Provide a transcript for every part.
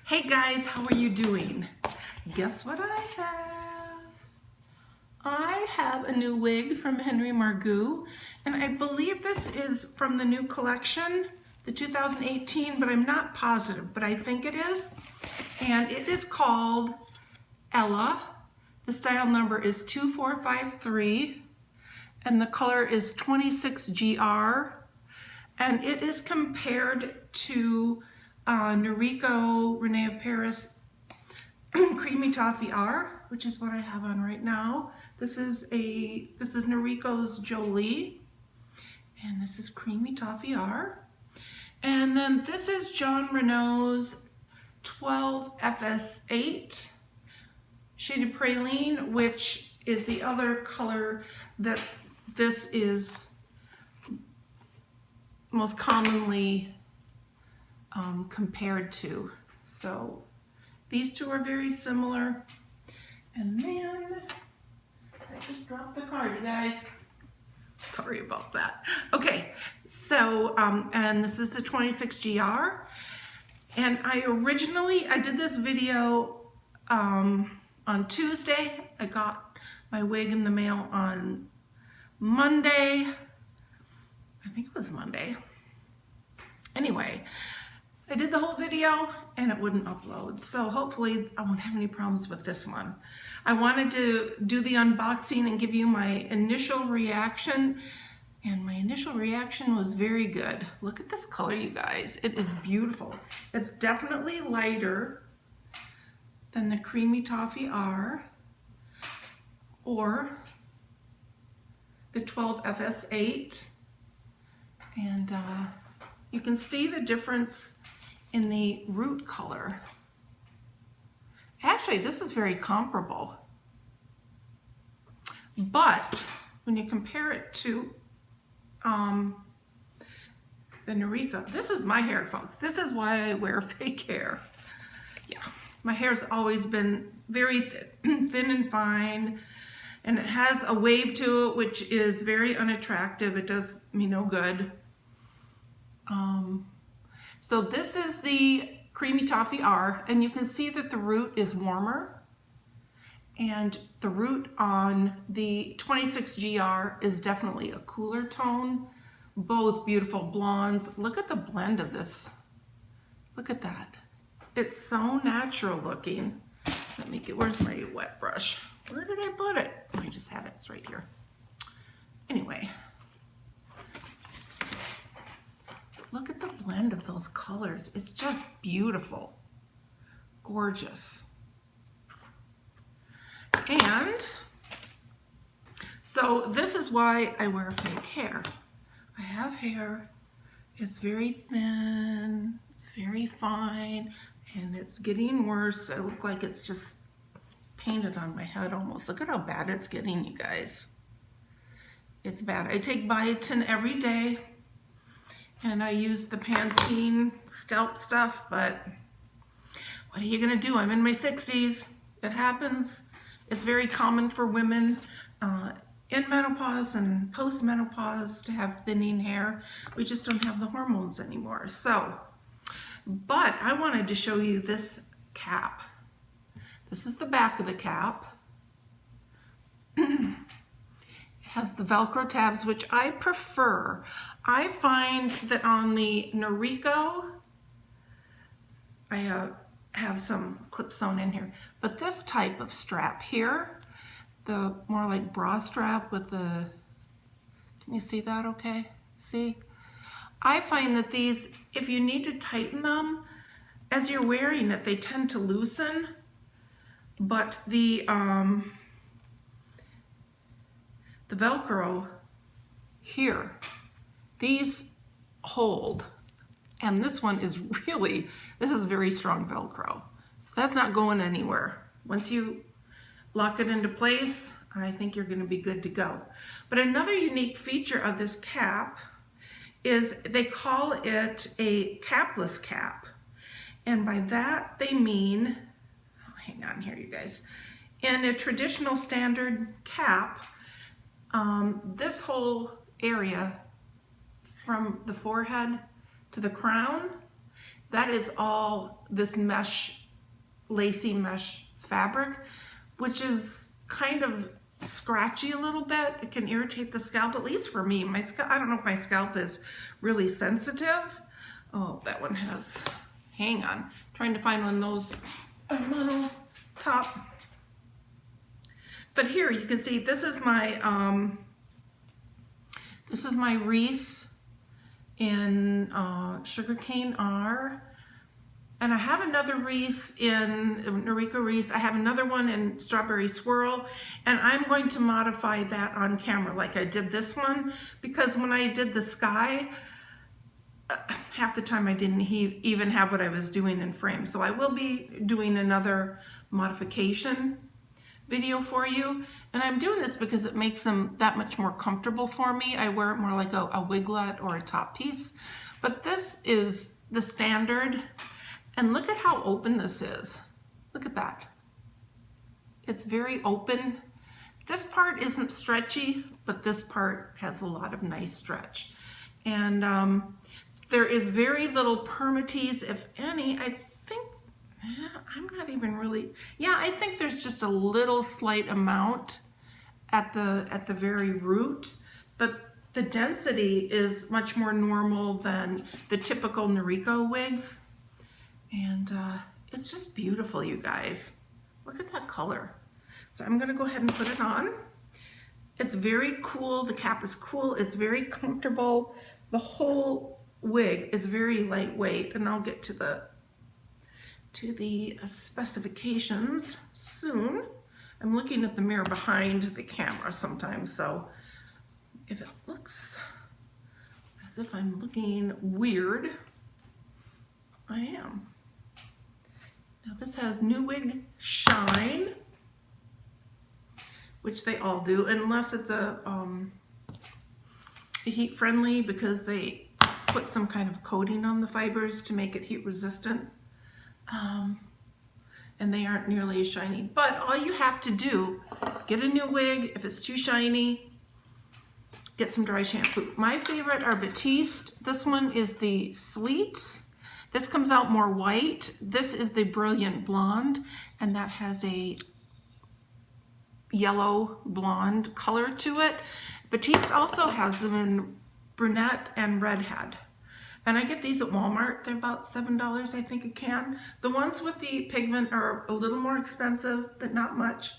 Hey guys, how are you doing? Guess what I have? I have a new wig from Henry Margu, and I believe this is from the new collection, the 2018, but I'm not positive, but I think it is. And it is called Ella. The style number is 2453, and the color is 26GR, and it is compared to Noriko Renee of Paris Creamy Toffee R, which is what I have on right now. This is Noriko's Jolie, and this is Creamy Toffee R. And then this is John Renault's 12 FS8 Shaded Praline, which is the other color that this is most commonly compared to. So these two are very similar. And then I just dropped the card, you guys. Sorry about that. Okay, so and this is the 26GR. And I did this video on Tuesday. I got my wig in the mail on Monday. I think it was Monday. Anyway, I did the whole video and it wouldn't upload. So hopefully I won't have any problems with this one. I wanted to do the unboxing and give you my initial reaction. And my initial reaction was very good. Look at this color, you guys. It is beautiful. It's definitely lighter than the Creamy Toffee R or the 12 FS8. And you can see the difference in the root color. Actually, this is very comparable. But when you compare it to the Noriko, this is my hair, folks. This is why I wear fake hair. Yeah, my hair's always been very thin and fine, and it has a wave to it, which is very unattractive. It does me no good. So this is the Creamy Toffee R, and you can see that the root is warmer, and the root on the 26GR is definitely a cooler tone. Both beautiful blondes. Look at the blend of this. Look at that. It's so natural looking. Let me get, where's my wet brush? Where did I put it? Oh, I just had it, it's right here. Anyway. Look at the blend of those colors. It's just beautiful. Gorgeous. And so this is why I wear fake hair. I have hair, it's very thin, it's very fine, and it's getting worse. I look like it's just painted on my head almost. Look at how bad it's getting, you guys. It's bad. I take biotin every day. And I use the Pantene scalp stuff, but what are you gonna do? I'm in my 60s. It happens. It's very common for women in menopause and post-menopause to have thinning hair. We just don't have the hormones anymore. So, but I wanted to show you this cap. This is the back of the cap. It has the Velcro tabs, which I prefer. I find that on the Noriko, I have some clips sewn in here, but this type of strap here, the more like bra strap with the, can you see that okay? See? I find that these, if you need to tighten them, as you're wearing it, they tend to loosen, but the Velcro here, these hold, and this one is really, this is very strong Velcro. So that's not going anywhere. Once you lock it into place, I think you're gonna be good to go. But another unique feature of this cap is they call it a capless cap. And by that they mean, oh, hang on here you guys, in a traditional standard cap, this whole area from the forehead to the crown that is all this mesh, lacy mesh fabric, which is kind of scratchy a little bit. It can irritate the scalp, at least for me. My scalp, I don't know if my scalp is really sensitive. Oh, that one has, hang on, trying to find one of those mono top. But here you can see this is my Reese in Sugarcane R. And I have another Reese in Noriko Reese. I have another one in Strawberry Swirl, and I'm going to modify that on camera like I did this one, because when I did the sky, half the time I didn't even have what I was doing in frame. So I will be doing another modification video for you, and I'm doing this because it makes them that much more comfortable for me. I wear it more like a wiglet or a top piece, but this is the standard. And look at how open this is. Look at that. It's very open. This part isn't stretchy, but this part has a lot of nice stretch. And there is very little permatease, if any. I think, I'm not even really, I think there's just a little slight amount at the very root, but the density is much more normal than the typical Noriko wigs. And it's just beautiful, you guys. Look at that color. So I'm gonna go ahead and put it on. It's very cool. The cap is cool. It's very comfortable. The whole wig is very lightweight, and I'll get to the specifications soon. I'm looking at the mirror behind the camera sometimes, so if it looks as if I'm looking weird, I am. Now this has new Wig Shine, which they all do, unless it's a heat friendly, because they put some kind of coating on the fibers to make it heat resistant. And they aren't nearly as shiny. But all you have to do, get a new wig. If it's too shiny, get some dry shampoo. My favorite are Batiste. This one is the Sweet. This comes out more white. This is the Brilliant Blonde, and that has a yellow blonde color to it. Batiste also has them in brunette and redhead. And I get these at Walmart. They're about $7, I think, a can. The ones with the pigment are a little more expensive, but not much.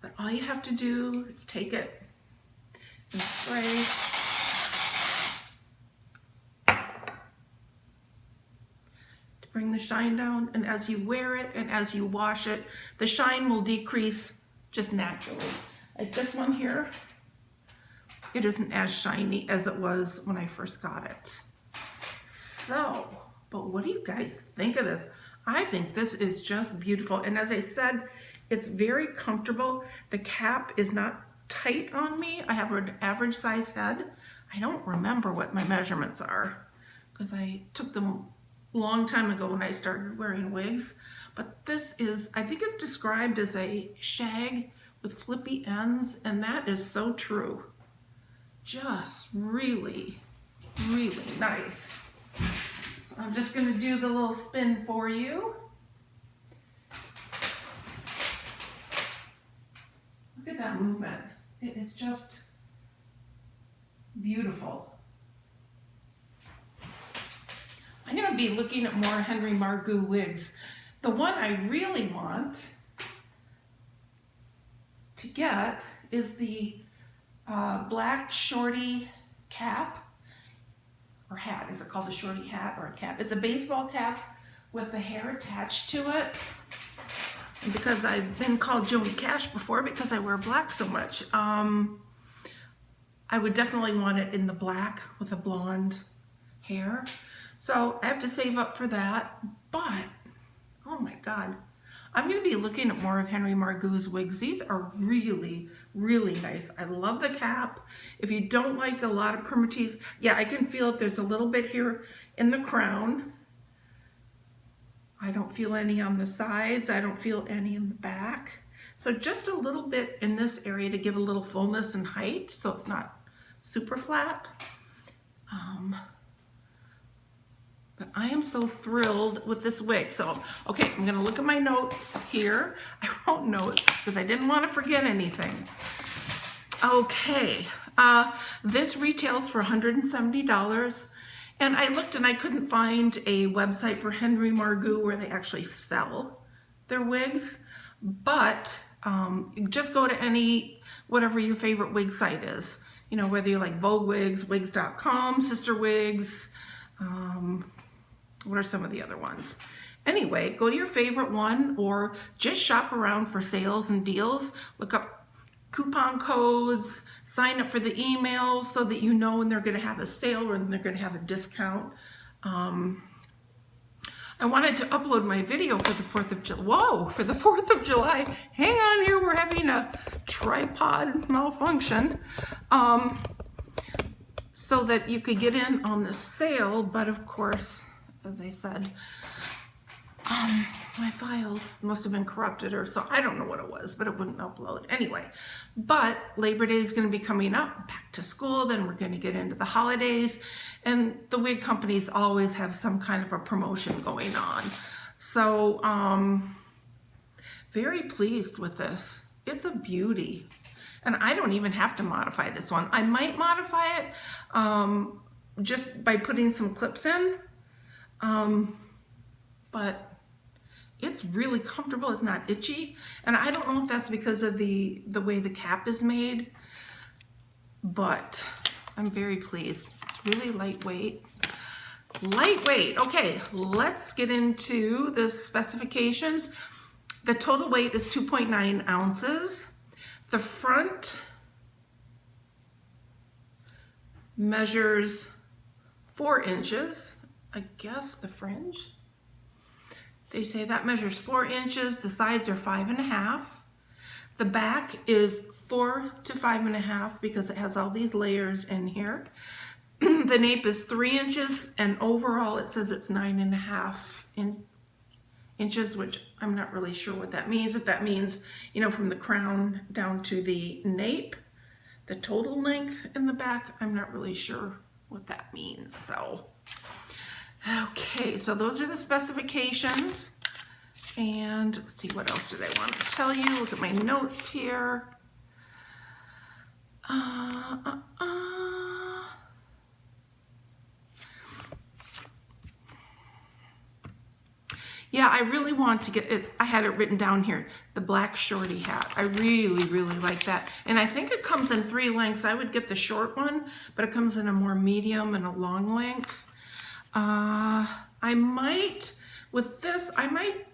But all you have to do is take it and spray. Bring the shine down, and as you wear it and as you wash it, the shine will decrease just naturally. Like this one here, it isn't as shiny as it was when I first got it. So, but what do you guys think of this? I think this is just beautiful. And as I said, it's very comfortable. The cap is not tight on me. I have an average size head. I don't remember what my measurements are because I took them a long time ago when I started wearing wigs. But this is, I think it's described as a shag with flippy ends, and that is so true. Just really, really nice. So I'm just going to do the little spin for you. Look at that movement. It is just beautiful. I'm going to be looking at more Henry Margu wigs. The one I really want to get is the black Shorty Cap. Or hat. Is it called a Shorty hat or a cap? It's a baseball cap with the hair attached to it. And because I've been called Joni Cash before because I wear black so much, I would definitely want it in the black with the blonde hair. So I have to save up for that. But, oh my God, I'm going to be looking at more of Henry Margu's wigs. These are really, really nice. I love the cap. If you don't like a lot of permatease, yeah, I can feel it. There's a little bit here in the crown. I don't feel any on the sides. I don't feel any in the back. So just a little bit in this area to give a little fullness and height so it's not super flat. But I am so thrilled with this wig. So, okay, I'm gonna look at my notes here. I wrote notes because I didn't want to forget anything. Okay, this retails for $170. And I looked and I couldn't find a website for Henry Margu where they actually sell their wigs. But just go to any, whatever your favorite wig site is. You know, whether you like Vogue Wigs, Wigs.com, Sister Wigs, what are some of the other ones? Anyway, go to your favorite one or just shop around for sales and deals. Look up coupon codes, sign up for the emails so that you know when they're going to have a sale or when they're going to have a discount. I wanted to upload my video for the 4th of July. Whoa, for the 4th of July. Hang on here, we're having a tripod malfunction. So that you could get in on the sale, but of course, as I said, my files must have been corrupted or so. I don't know what it was, but it wouldn't upload. Anyway, but Labor Day is going to be coming up, back to school, then we're going to get into the holidays, and the wig companies always have some kind of a promotion going on. So, very pleased with this. It's a beauty. And I don't even have to modify this one. I might modify it just by putting some clips in, but it's really comfortable. It's not itchy. And I don't know if that's because of the way the cap is made, but I'm very pleased. It's really lightweight. Lightweight. Okay, let's get into the specifications. The total weight is 2.9 ounces. The front measures 4 inches. I guess the fringe. They say that measures 4 inches. The sides are 5.5. The back is 4 to 5.5 because it has all these layers in here. The nape is 3 inches, and overall it says it's 9.5 inches, which I'm not really sure what that means. If that means, you know, from the crown down to the nape, the total length in the back, I'm not really sure what that means. So, okay, so those are the specifications. And let's see, what else did I want to tell you? Look at my notes here. Yeah, I really want to get it. I had it written down here, the black shorty hat. I really, really like that. And I think it comes in 3 lengths. I would get the short one, but it comes in a more medium and a long length. I might, with this, I might,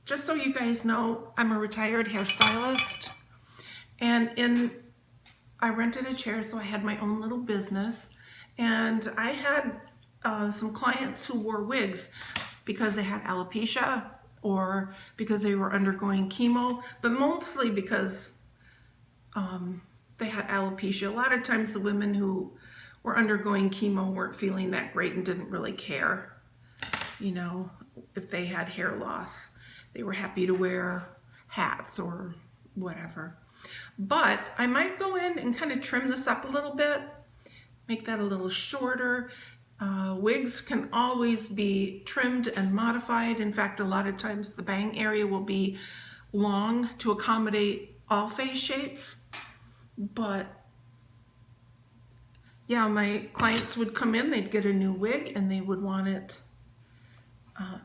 just so you guys know, I'm a retired hairstylist. And I rented a chair, so I had my own little business. And I had some clients who wore wigs because they had alopecia or because they were undergoing chemo, but mostly because they had alopecia. A lot of times the women who were undergoing chemo weren't feeling that great and didn't really care, you know, if they had hair loss. They were happy to wear hats or whatever. But I might go in and kind of trim this up a little bit, make that a little shorter. Wigs can always be trimmed and modified. In fact, a lot of times the bang area will be long to accommodate all face shapes. But yeah, my clients would come in, they'd get a new wig and they would want it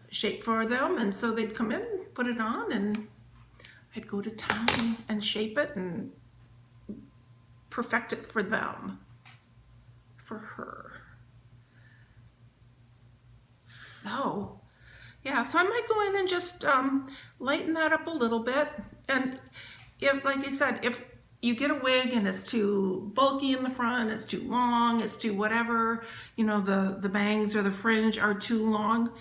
shaped for them. And so they'd come in, put it on, and I'd go to town and shape it and perfect it for them, for her. So, yeah, so I might go in and just lighten that up a little bit. And if, like I said, if you get a wig and it's too bulky in the front, it's too long, it's too whatever, you know, the bangs or the fringe are too long,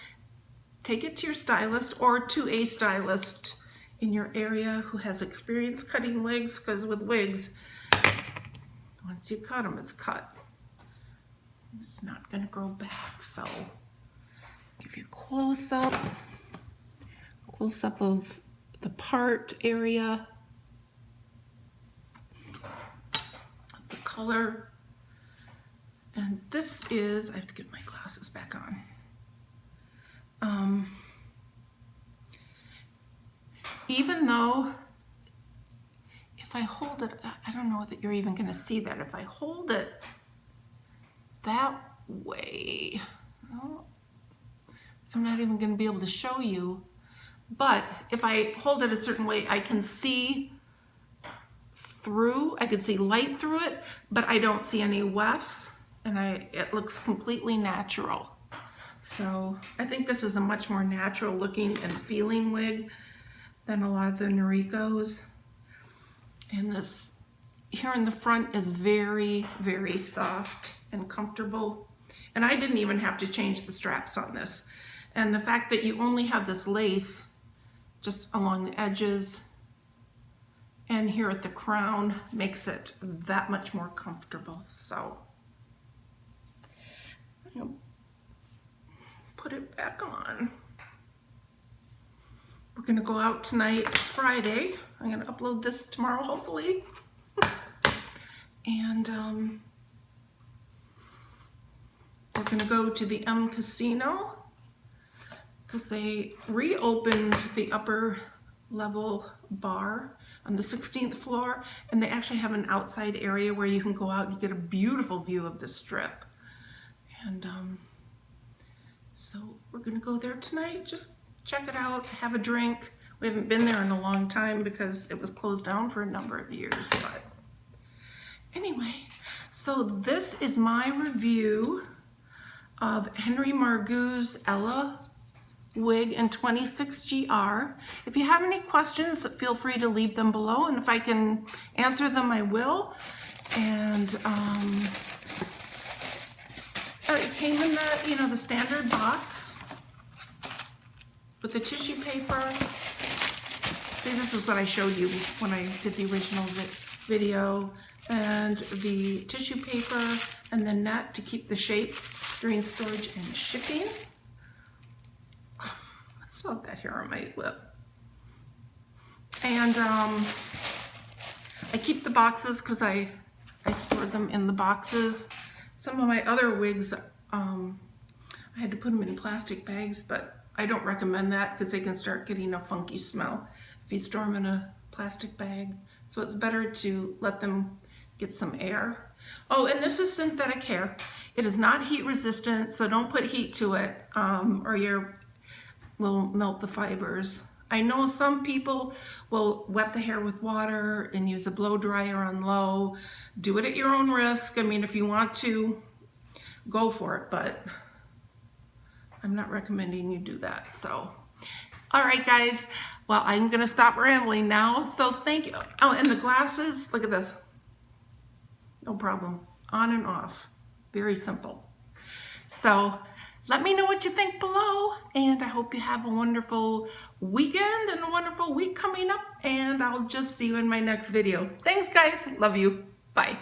take it to your stylist or to a stylist in your area who has experience cutting wigs, because with wigs, once you cut them, it's cut. It's not going to grow back, so give you a close-up of the part area, the color. And this is, I have to get my glasses back on. even though if I hold it, I don't know that you're even going to see that. If I hold it that way, well, I'm not even going to be able to show you, but if I hold it a certain way, I can see through, I can see light through it, but I don't see any wefts, and it looks completely natural. So I think this is a much more natural looking and feeling wig than a lot of the Noricos. And this here in the front is very, very soft and comfortable. And I didn't even have to change the straps on this. And the fact that you only have this lace just along the edges and here at the crown makes it that much more comfortable. So I'm gonna put it back on. We're gonna go out tonight. It's Friday. I'm gonna upload this tomorrow, hopefully. And we're gonna go to the M Casino because they reopened the upper level bar on the 16th floor, and they actually have an outside area where you can go out and get a beautiful view of the strip. And so we're gonna go there tonight, just check it out, have a drink. We haven't been there in a long time because it was closed down for a number of years, but anyway, so this is my review of Henry Margu's Ella wig in 26 GR. If you have any questions, feel free to leave them below, and if I can answer them, I will. And it came in the, you know, the standard box with the tissue paper. See, this is what I showed you when I did the original video. And the tissue paper and the net to keep the shape during storage and shipping. I still have that hair on my lip. And I keep the boxes because I store them in the boxes. Some of my other wigs, I had to put them in plastic bags, but I don't recommend that because they can start getting a funky smell if you store them in a plastic bag. So it's better to let them get some air. Oh, and this is synthetic hair. It is not heat resistant, so don't put heat to it or you will melt the fibers. I know some people will wet the hair with water and use a blow dryer on low. Do it at your own risk. I mean, if you want to, go for it, but I'm not recommending you do that. So, all right, guys. Well, I'm gonna stop rambling now. So thank you. Oh, and the glasses, look at this. No problem, on and off, very simple. So let me know what you think below, and I hope you have a wonderful weekend and a wonderful week coming up, and I'll just see you in my next video. Thanks, guys, love you, bye.